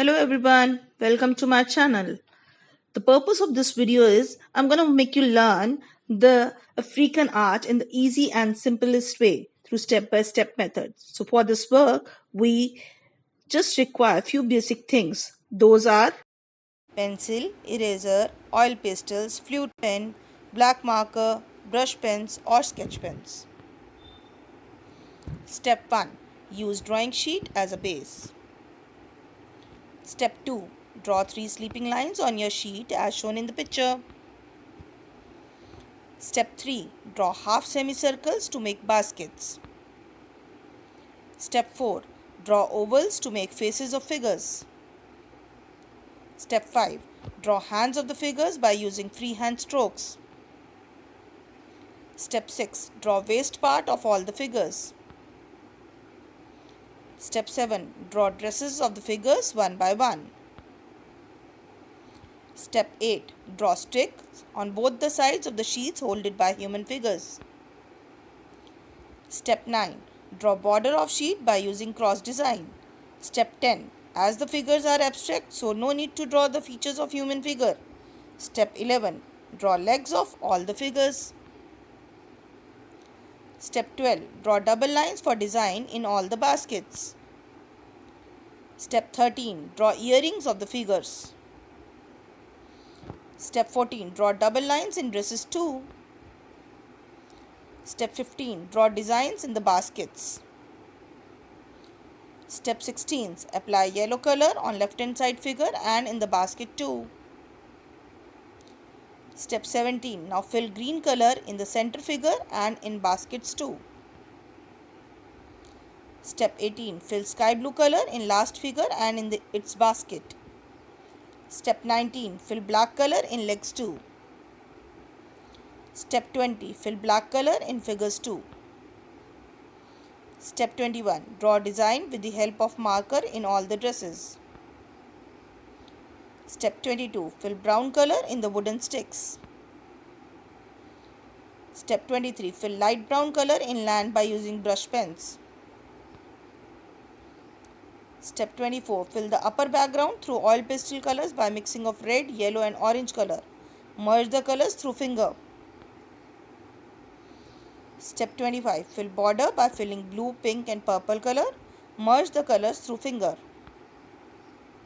Hello everyone, welcome to my channel. The purpose of this video is I'm going to make you learn the African art in the easy and simplest way through step-by-step methods. So for this work, we just require a few basic things. Those are pencil, eraser, oil pastels, flute pen, black marker, brush pens or sketch pens. Step 1. Use drawing sheet as a base. Step 2. Draw 3 sleeping lines on your sheet as shown in the picture. Step 3. Draw half semicircles to make baskets. Step 4. Draw ovals to make faces of figures. Step 5. Draw hands of the figures by using freehand strokes. Step 6. Draw waist part of all the figures. Step 7. Draw dresses of the figures one by one. Step 8. Draw sticks on both the sides of the sheets holded by human figures. Step 9. Draw border of sheet by using cross design. Step 10. As the figures are abstract, so no need to draw the features of human figure. Step 11. Draw legs of all the figures. Step 12. Draw double lines for design in all the baskets. Step 13. Draw earrings of the figures. Step 14. Draw double lines in dresses too. Step 15. Draw designs in the baskets. Step 16. Apply yellow color on left hand side figure and in the basket too. Step 17. Now fill green color in the center figure and in baskets too. Step 18. Fill sky blue color in last figure and in its basket. Step 19. Fill black color in legs too. Step 20. Fill black color in figures too. Step 21. Draw design with the help of marker in all the dresses. Step 22. Fill brown color in the wooden sticks. Step 23. Fill light brown color in land by using brush pens. Step 24. Fill the upper background through oil pastel colors by mixing of red, yellow and orange color. Merge the colors through finger. Step 25. Fill border by filling blue, pink and purple color. Merge the colors through finger.